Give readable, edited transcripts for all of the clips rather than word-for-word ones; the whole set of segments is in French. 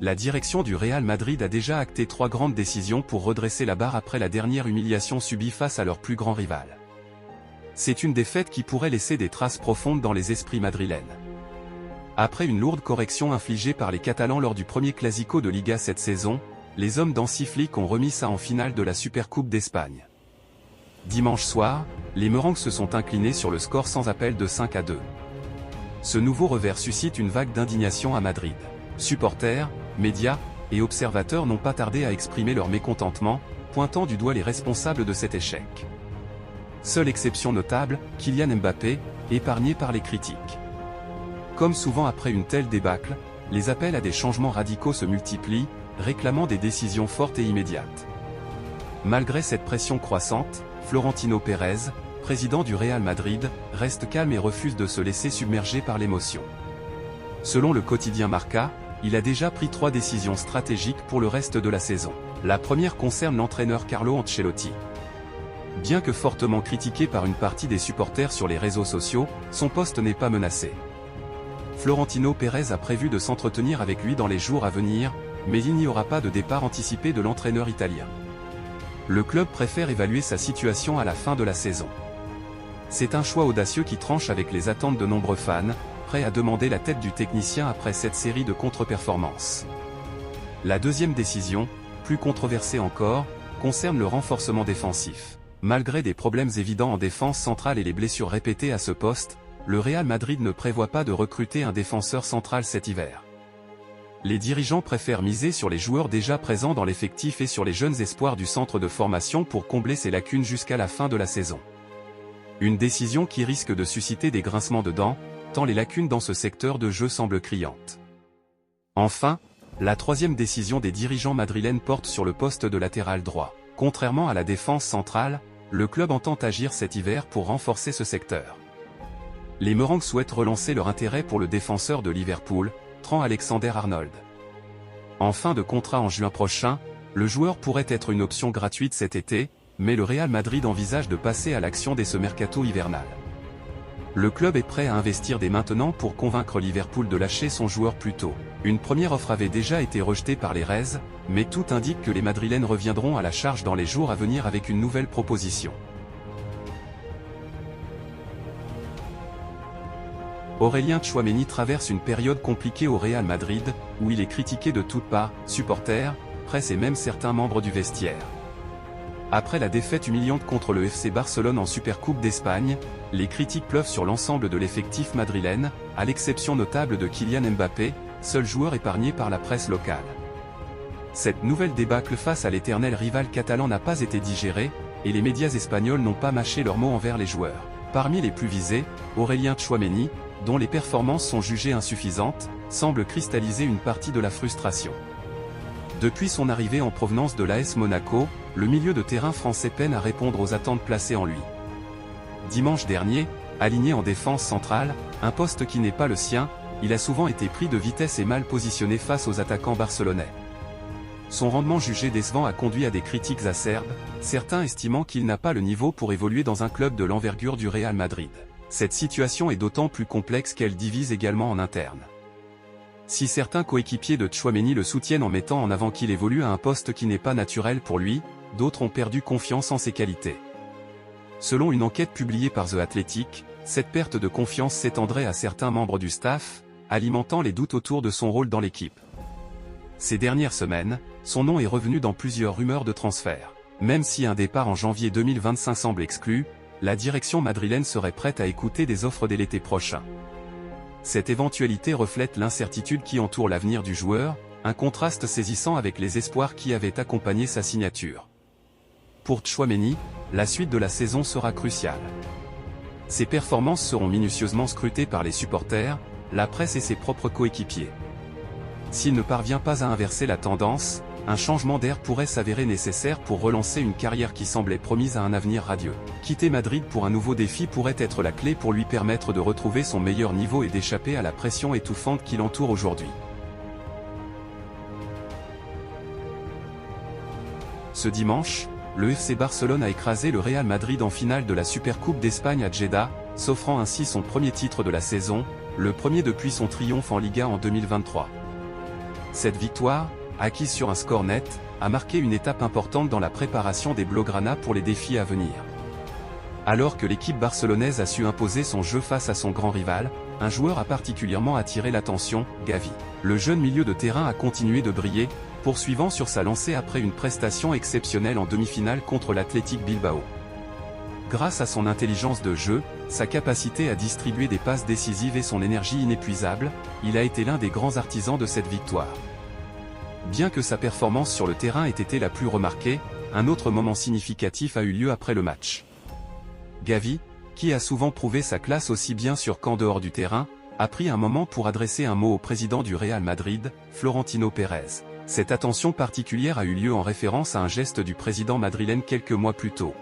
la direction du Real Madrid a déjà acté 3 grandes décisions pour redresser la barre après la dernière humiliation subie face à leur plus grand rival. C'est une défaite qui pourrait laisser des traces profondes dans les esprits madrilènes. Après une lourde correction infligée par les Catalans lors du premier Clasico de Liga cette saison, les hommes d'Hansi Flick ont remis ça en finale de la Supercoupe d'Espagne. Dimanche soir, les Merengues se sont inclinés sur le score sans appel de 5-2. Ce nouveau revers suscite une vague d'indignation à Madrid. Supporters, médias et observateurs n'ont pas tardé à exprimer leur mécontentement, pointant du doigt les responsables de cet échec. Seule exception notable, Kylian Mbappé, épargné par les critiques. Comme souvent après une telle débâcle, les appels à des changements radicaux se multiplient, réclamant des décisions fortes et immédiates. Malgré cette pression croissante, Florentino Pérez, président du Real Madrid, reste calme et refuse de se laisser submerger par l'émotion. Selon le quotidien Marca, il a déjà pris 3 décisions stratégiques pour le reste de la saison. La première concerne l'entraîneur Carlo Ancelotti. Bien que fortement critiqué par une partie des supporters sur les réseaux sociaux, son poste n'est pas menacé. Florentino Pérez a prévu de s'entretenir avec lui dans les jours à venir, mais il n'y aura pas de départ anticipé de l'entraîneur italien. Le club préfère évaluer sa situation à la fin de la saison. C'est un choix audacieux qui tranche avec les attentes de nombreux fans, prêts à demander la tête du technicien après cette série de contre-performances. La deuxième décision, plus controversée encore, concerne le renforcement défensif. Malgré des problèmes évidents en défense centrale et les blessures répétées à ce poste, le Real Madrid ne prévoit pas de recruter un défenseur central cet hiver. Les dirigeants préfèrent miser sur les joueurs déjà présents dans l'effectif et sur les jeunes espoirs du centre de formation pour combler ces lacunes jusqu'à la fin de la saison. Une décision qui risque de susciter des grincements de dents, tant les lacunes dans ce secteur de jeu semblent criantes. Enfin, la troisième décision des dirigeants madrilènes porte sur le poste de latéral droit. Contrairement à la défense centrale, le club entend agir cet hiver pour renforcer ce secteur. Les Merengues souhaitent relancer leur intérêt pour le défenseur de Liverpool, Trent Alexander-Arnold. En fin de contrat en juin prochain, le joueur pourrait être une option gratuite cet été, mais le Real Madrid envisage de passer à l'action dès ce mercato hivernal. Le club est prêt à investir dès maintenant pour convaincre Liverpool de lâcher son joueur plus tôt. Une première offre avait déjà été rejetée par les Reds, mais tout indique que les Madrilènes reviendront à la charge dans les jours à venir avec une nouvelle proposition. Aurélien Tchouaméni traverse une période compliquée au Real Madrid, où il est critiqué de toutes parts, supporters, presse et même certains membres du vestiaire. Après la défaite humiliante contre le FC Barcelone en Supercoupe d'Espagne, les critiques pleuvent sur l'ensemble de l'effectif madrilène, à l'exception notable de Kylian Mbappé, seul joueur épargné par la presse locale. Cette nouvelle débâcle face à l'éternel rival catalan n'a pas été digérée, et les médias espagnols n'ont pas mâché leurs mots envers les joueurs. Parmi les plus visés, Aurélien Tchouaméni, dont les performances sont jugées insuffisantes, semble cristalliser une partie de la frustration. Depuis son arrivée en provenance de l'AS Monaco, le milieu de terrain français peine à répondre aux attentes placées en lui. Dimanche dernier, aligné en défense centrale, un poste qui n'est pas le sien, il a souvent été pris de vitesse et mal positionné face aux attaquants barcelonais. Son rendement jugé décevant a conduit à des critiques acerbes, certains estimant qu'il n'a pas le niveau pour évoluer dans un club de l'envergure du Real Madrid. Cette situation est d'autant plus complexe qu'elle divise également en interne. Si certains coéquipiers de Tchouaméni le soutiennent en mettant en avant qu'il évolue à un poste qui n'est pas naturel pour lui, d'autres ont perdu confiance en ses qualités. Selon une enquête publiée par The Athletic, cette perte de confiance s'étendrait à certains membres du staff, alimentant les doutes autour de son rôle dans l'équipe. Ces dernières semaines, son nom est revenu dans plusieurs rumeurs de transfert. Même si un départ en janvier 2025 semble exclu, la direction madrilène serait prête à écouter des offres dès l'été prochain. Cette éventualité reflète l'incertitude qui entoure l'avenir du joueur, un contraste saisissant avec les espoirs qui avaient accompagné sa signature. Pour Tchouaméni, la suite de la saison sera cruciale. Ses performances seront minutieusement scrutées par les supporters, la presse et ses propres coéquipiers. S'il ne parvient pas à inverser la tendance, un changement d'air pourrait s'avérer nécessaire pour relancer une carrière qui semblait promise à un avenir radieux. Quitter Madrid pour un nouveau défi pourrait être la clé pour lui permettre de retrouver son meilleur niveau et d'échapper à la pression étouffante qui l'entoure aujourd'hui. Ce dimanche, le FC Barcelone a écrasé le Real Madrid en finale de la Supercoupe d'Espagne à Jeddah, s'offrant ainsi son premier titre de la saison, le premier depuis son triomphe en Liga en 2023. Cette victoire, acquise sur un score net, a marqué une étape importante dans la préparation des Blaugrana pour les défis à venir. Alors que l'équipe barcelonaise a su imposer son jeu face à son grand rival, un joueur a particulièrement attiré l'attention, Gavi. Le jeune milieu de terrain a continué de briller, poursuivant sur sa lancée après une prestation exceptionnelle en demi-finale contre l'Athletic Bilbao. Grâce à son intelligence de jeu, sa capacité à distribuer des passes décisives et son énergie inépuisable, il a été l'un des grands artisans de cette victoire. Bien que sa performance sur le terrain ait été la plus remarquée, un autre moment significatif a eu lieu après le match. Gavi, qui a souvent prouvé sa classe aussi bien sur qu'en dehors du terrain, a pris un moment pour adresser un mot au président du Real Madrid, Florentino Pérez. Cette attention particulière a eu lieu en référence à un geste du président madrilène quelques mois plus tôt.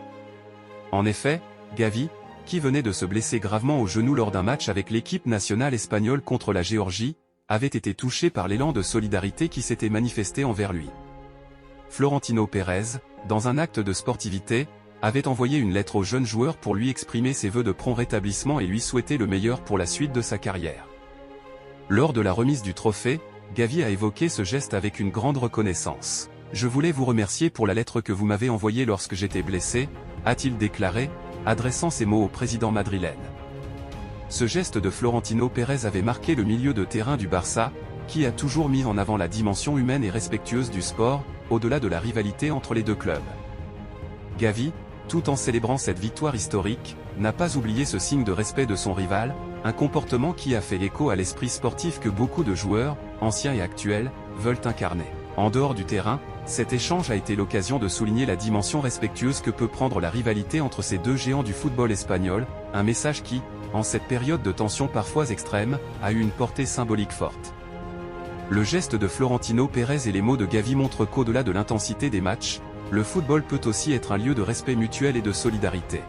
En effet, Gavi, qui venait de se blesser gravement au genou lors d'un match avec l'équipe nationale espagnole contre la Géorgie, avait été touché par l'élan de solidarité qui s'était manifesté envers lui. Florentino Pérez, dans un acte de sportivité, avait envoyé une lettre au jeune joueur pour lui exprimer ses vœux de prompt rétablissement et lui souhaiter le meilleur pour la suite de sa carrière. Lors de la remise du trophée, Gavi a évoqué ce geste avec une grande reconnaissance. « Je voulais vous remercier pour la lettre que vous m'avez envoyée lorsque j'étais blessé », a-t-il déclaré, adressant ces mots au président madrilène. Ce geste de Florentino Pérez avait marqué le milieu de terrain du Barça, qui a toujours mis en avant la dimension humaine et respectueuse du sport, au-delà de la rivalité entre les deux clubs. Gavi, tout en célébrant cette victoire historique, n'a pas oublié ce signe de respect de son rival, un comportement qui a fait écho à l'esprit sportif que beaucoup de joueurs, anciens et actuels, veulent incarner. En dehors du terrain, cet échange a été l'occasion de souligner la dimension respectueuse que peut prendre la rivalité entre ces deux géants du football espagnol, un message qui, en cette période de tension parfois extrême, a eu une portée symbolique forte. Le geste de Florentino Pérez et les mots de Gavi montrent qu'au-delà de l'intensité des matchs, le football peut aussi être un lieu de respect mutuel et de solidarité.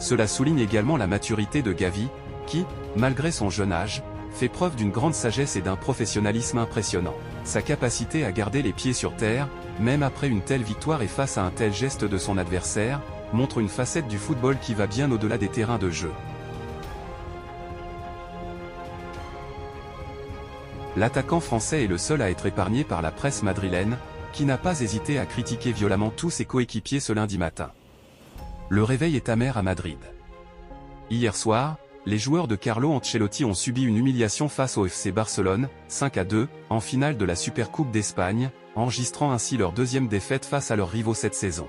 Cela souligne également la maturité de Gavi, qui, malgré son jeune âge, fait preuve d'une grande sagesse et d'un professionnalisme impressionnant. Sa capacité à garder les pieds sur terre, même après une telle victoire et face à un tel geste de son adversaire, montre une facette du football qui va bien au-delà des terrains de jeu. L'attaquant français est le seul à être épargné par la presse madrilène, qui n'a pas hésité à critiquer violemment tous ses coéquipiers ce lundi matin. Le réveil est amer à Madrid. Hier soir, les joueurs de Carlo Ancelotti ont subi une humiliation face au FC Barcelone, 5-2, en finale de la Supercoupe d'Espagne, enregistrant ainsi leur deuxième défaite face à leurs rivaux cette saison.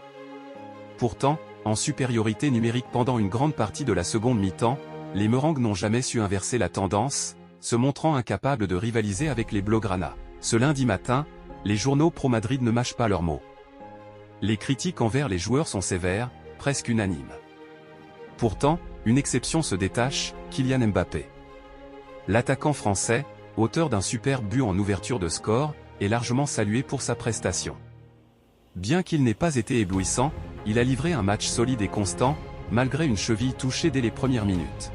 Pourtant, en supériorité numérique pendant une grande partie de la seconde mi-temps, les Merengues n'ont jamais su inverser la tendance, se montrant incapables de rivaliser avec les Blaugrana. Ce lundi matin, les journaux pro-Madrid ne mâchent pas leurs mots. Les critiques envers les joueurs sont sévères, presque unanimes. Pourtant, une exception se détache, Kylian Mbappé. L'attaquant français, auteur d'un superbe but en ouverture de score, est largement salué pour sa prestation. Bien qu'il n'ait pas été éblouissant, il a livré un match solide et constant, malgré une cheville touchée dès les premières minutes.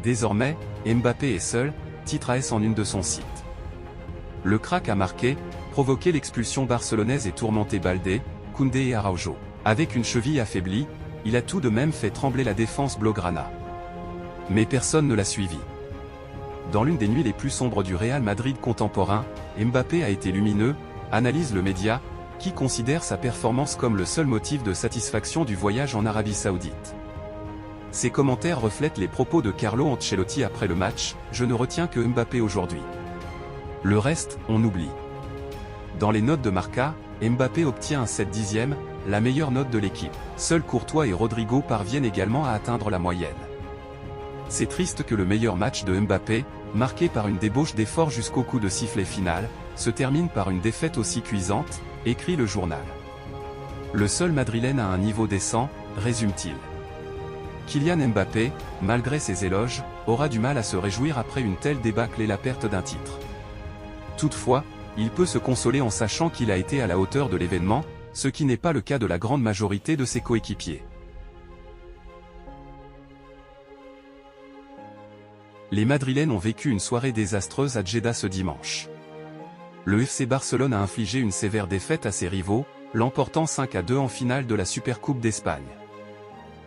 Désormais, Mbappé est seul, titre AS en une de son site. Le crack a marqué, provoqué l'expulsion barcelonaise et tourmenté Baldé, Koundé et Araujo. Avec une cheville affaiblie, il a tout de même fait trembler la défense blaugrana. Mais personne ne l'a suivi. Dans l'une des nuits les plus sombres du Real Madrid contemporain, Mbappé a été lumineux, analyse le média, qui considère sa performance comme le seul motif de satisfaction du voyage en Arabie Saoudite. Ces commentaires reflètent les propos de Carlo Ancelotti après le match, « Je ne retiens que Mbappé aujourd'hui. Le reste, on oublie ». Dans les notes de Marca, Mbappé obtient un 7/10, la meilleure note de l'équipe. Seuls Courtois et Rodrigo parviennent également à atteindre la moyenne. C'est triste que le meilleur match de Mbappé, marqué par une débauche d'effort jusqu'au coup de sifflet final, se termine par une défaite aussi cuisante, écrit le journal. Le seul Madrilène à un niveau décent, résume-t-il. Kylian Mbappé, malgré ses éloges, aura du mal à se réjouir après une telle débâcle et la perte d'un titre. Toutefois, il peut se consoler en sachant qu'il a été à la hauteur de l'événement, ce qui n'est pas le cas de la grande majorité de ses coéquipiers. Les Madrilènes ont vécu une soirée désastreuse à Jeddah ce dimanche. Le FC Barcelone a infligé une sévère défaite à ses rivaux, l'emportant 5-2 en finale de la Supercoupe d'Espagne.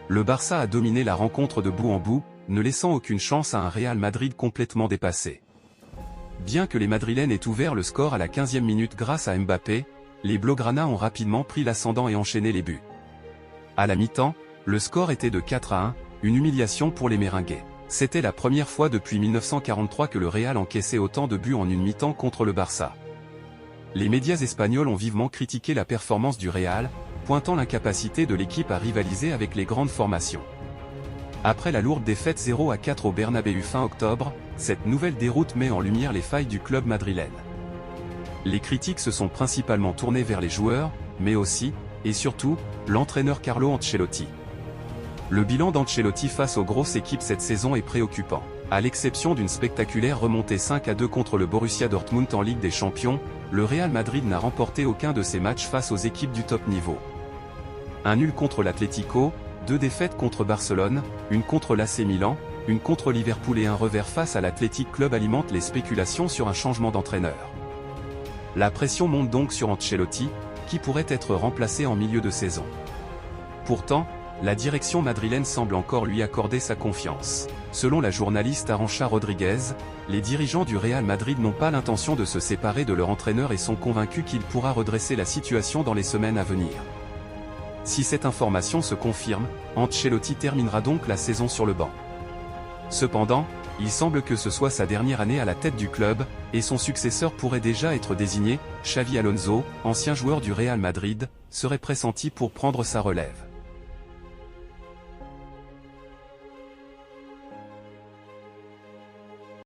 Le Barça a dominé la rencontre de bout en bout, ne laissant aucune chance à un Real Madrid complètement dépassé. Bien que les Madrilènes aient ouvert le score à la 15e minute grâce à Mbappé, les Blaugrana ont rapidement pris l'ascendant et enchaîné les buts. À la mi-temps, le score était de 4-1, une humiliation pour les Merengues. C'était la première fois depuis 1943 que le Real encaissait autant de buts en une mi-temps contre le Barça. Les médias espagnols ont vivement critiqué la performance du Real, pointant l'incapacité de l'équipe à rivaliser avec les grandes formations. Après la lourde défaite 0-4 au Bernabéu fin octobre, cette nouvelle déroute met en lumière les failles du club madrilène. Les critiques se sont principalement tournées vers les joueurs, mais aussi, et surtout, l'entraîneur Carlo Ancelotti. Le bilan d'Ancelotti face aux grosses équipes cette saison est préoccupant. À l'exception d'une spectaculaire remontée 5-2 contre le Borussia Dortmund en Ligue des Champions, le Real Madrid n'a remporté aucun de ses matchs face aux équipes du top niveau. Un nul contre l'Atlético, 2 défaites contre Barcelone, une contre l'AC Milan, une contre Liverpool et un revers face à l'Athletic Club alimentent les spéculations sur un changement d'entraîneur. La pression monte donc sur Ancelotti, qui pourrait être remplacé en milieu de saison. Pourtant, la direction madrilène semble encore lui accorder sa confiance. Selon la journaliste Arantxa Rodriguez, les dirigeants du Real Madrid n'ont pas l'intention de se séparer de leur entraîneur et sont convaincus qu'il pourra redresser la situation dans les semaines à venir. Si cette information se confirme, Ancelotti terminera donc la saison sur le banc. Cependant, il semble que ce soit sa dernière année à la tête du club, et son successeur pourrait déjà être désigné. Xavi Alonso, ancien joueur du Real Madrid, serait pressenti pour prendre sa relève.